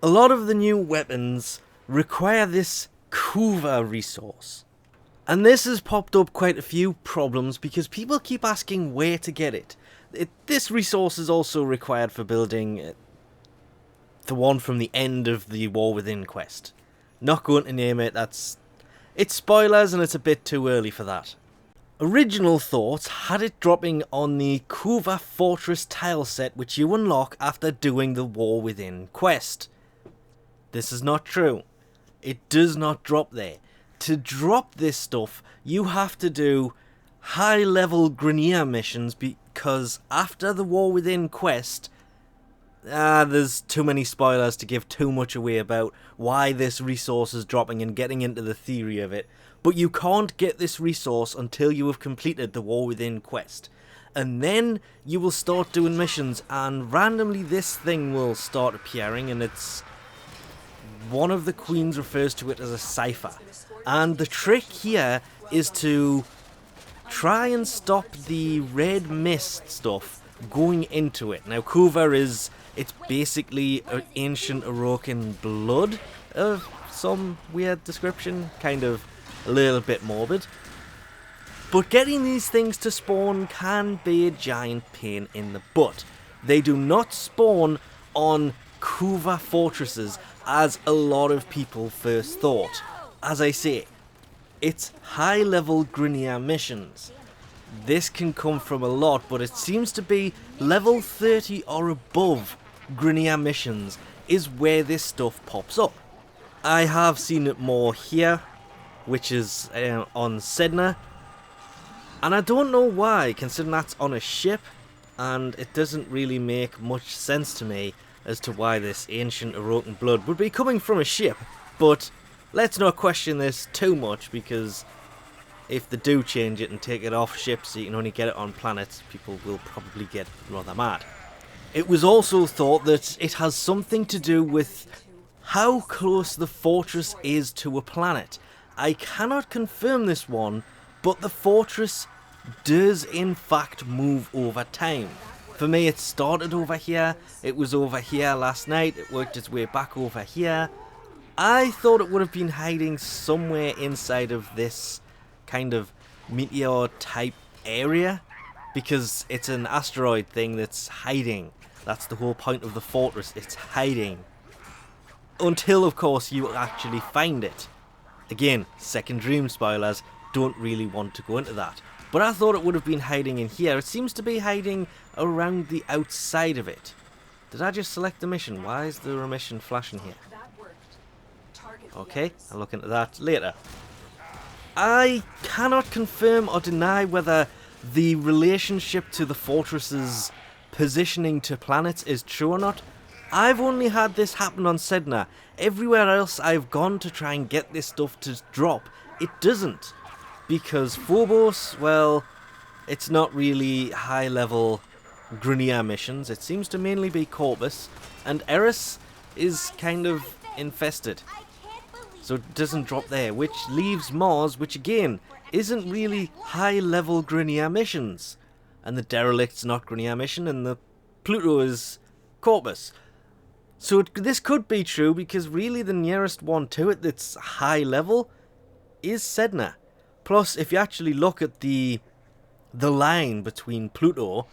A lot of the new weapons require this Kuva resource. And this has popped up quite a few problems because people keep asking where to get it. This resource is also required for building the one from the end of the War Within quest. Not going to name it, it's spoilers and it's a bit too early for that. Original thoughts had it dropping on the Kuva Fortress tile set which you unlock after doing the War Within quest. This is not true. It does not drop there. To drop this stuff, you have to do high-level Grineer missions because after the War Within quest, there's too many spoilers to give too much away about why this resource is dropping and getting into the theory of it. But you can't get this resource until you have completed the War Within quest. And then you will start doing missions and randomly this thing will start appearing and it's... One of the queens refers to it as a cipher. And the trick here is to try and stop the red mist stuff going into it. Now Kuva it's basically an ancient Orokin blood of some weird description, kind of a little bit morbid. But getting these things to spawn can be a giant pain in the butt. They do not spawn on Kuva fortresses as a lot of people first thought. As I say, it's high level Grineer missions. This can come from a lot, but it seems to be level 30 or above Grineer missions is where this stuff pops up. I have seen it more here, which is on Sedna, and I don't know why, considering that's on a ship, and it doesn't really make much sense to me as to why this ancient Orokin blood would be coming from a ship, but let's not question this too much, because if they do change it and take it off ships so you can only get it on planets, people will probably get rather mad. It was also thought that it has something to do with how close the fortress is to a planet. I cannot confirm this one, but the fortress does in fact move over time. For me, it started over here, it was over here last night, it worked its way back over here. I thought it would have been hiding somewhere inside of this kind of meteor type area, because it's an asteroid thing that's hiding. That's the whole point of the fortress, it's hiding. Until, of course, you actually find it. Again, second dream spoilers, don't really want to go into that. But I thought it would have been hiding in here. It seems to be hiding around the outside of it. Did I just select the mission? Why is there a mission flashing here? Okay, I'll look into that later. I cannot confirm or deny whether the relationship to the fortress's positioning to planets is true or not. I've only had this happen on Sedna. Everywhere else I've gone to try and get this stuff to drop, it doesn't. Because Phobos, well, it's not really high-level Grineer missions. It seems to mainly be Corpus, and Eris is kind of infested. So it doesn't drop there, which leaves Mars, which again, isn't really high-level Grineer missions. And the Derelict's not Grineer mission, and the Pluto is Corpus. So this could be true, because really the nearest one to it that's high-level is Sedna. Plus, if you actually look at the line between Pluto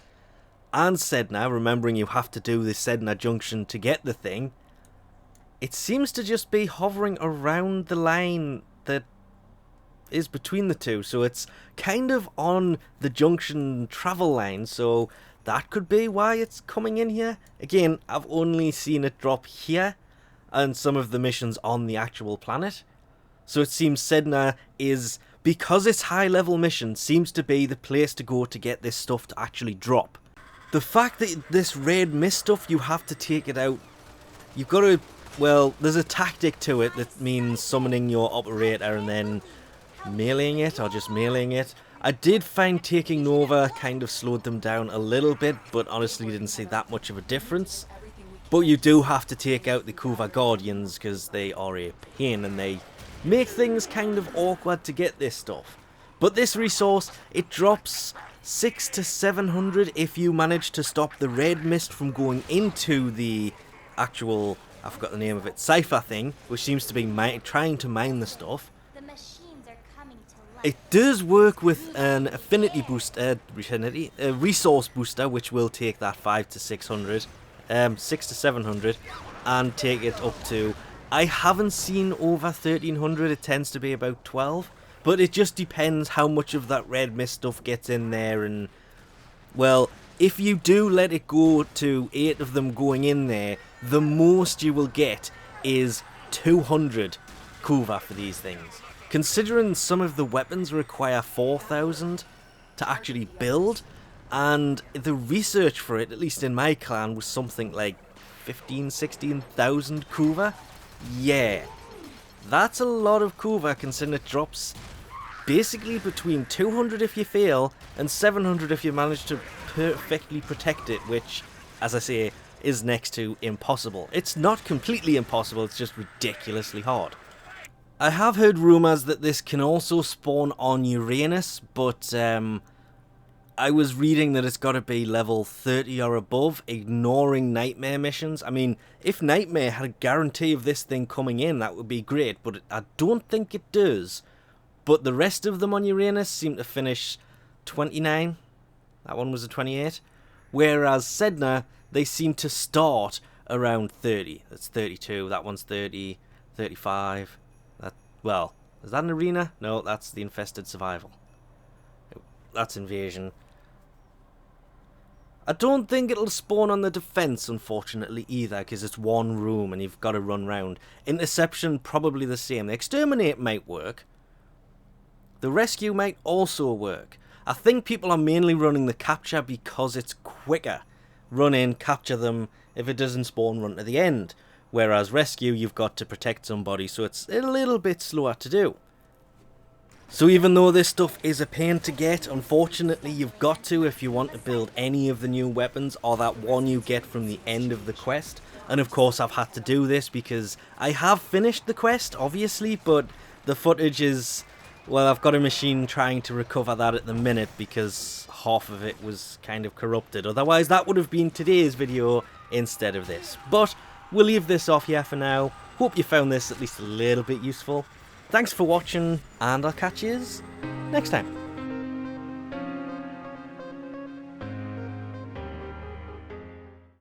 and Sedna, remembering you have to do the Sedna junction to get the thing, it seems to just be hovering around the line that is between the two. So it's kind of on the junction travel line, so that could be why it's coming in here. Again, I've only seen it drop here and some of the missions on the actual planet. So it seems Sedna is, because it's high level mission, seems to be the place to go to get this stuff to actually drop. The fact that this red mist stuff, you have to take it out, you've got to, well, there's a tactic to it that means summoning your operator and then meleeing it, or just meleeing it. I did find taking Nova kind of slowed them down a little bit, but honestly didn't see that much of a difference. But you do have to take out the Kuva Guardians, because they are a pain and they make things kind of awkward to get this stuff. But this resource, it drops 600 to 700 if you manage to stop the red mist from going into the actual I forgot the name of it, cipher thing, which seems to be trying to mine the stuff. The machines are coming to life. It does work with an affinity booster, a resource booster, which will take that 5 to 600, 6 to 700, and take it up to, I haven't seen over 1300, it tends to be about 12, but it just depends how much of that red mist stuff gets in there, and, well, if you do let it go to 8 of them going in there, the most you will get is 200 Kuva for these things. Considering some of the weapons require 4,000 to actually build, and the research for it, at least in my clan, was something like 15, 16,000 Kuva. Yeah, that's a lot of Kuva considering it drops basically between 200 if you fail and 700 if you manage to perfectly protect it, which, as I say, is next to impossible. It's not completely impossible, it's just ridiculously hard. I have heard rumours that this can also spawn on Uranus, but I was reading that it's got to be level 30 or above, ignoring Nightmare missions. I mean, if Nightmare had a guarantee of this thing coming in, that would be great, but I don't think it does. But the rest of them on Uranus seem to finish 29. That one was a 28. Whereas Sedna, they seem to start around 30. That's 32. That one's 30, 35. Well, is that an arena? No, that's the infested survival. That's invasion. I don't think it'll spawn on the defense, unfortunately, either, because it's one room and you've got to run round. Interception, probably the same. The exterminate might work. The rescue might also work. I think people are mainly running the capture because it's quicker. Run in, capture them. If it doesn't spawn, run to the end. Whereas rescue, you've got to protect somebody, so it's a little bit slower to do. So even though this stuff is a pain to get, unfortunately you've got to if you want to build any of the new weapons or that one you get from the end of the quest. And of course I've had to do this because I have finished the quest, obviously, but the footage is... well, I've got a machine trying to recover that at the minute because half of it was kind of corrupted. Otherwise that would have been today's video instead of this. But we'll leave this off here for now. Hope you found this at least a little bit useful. Thanks for watching, and I'll catch you next time.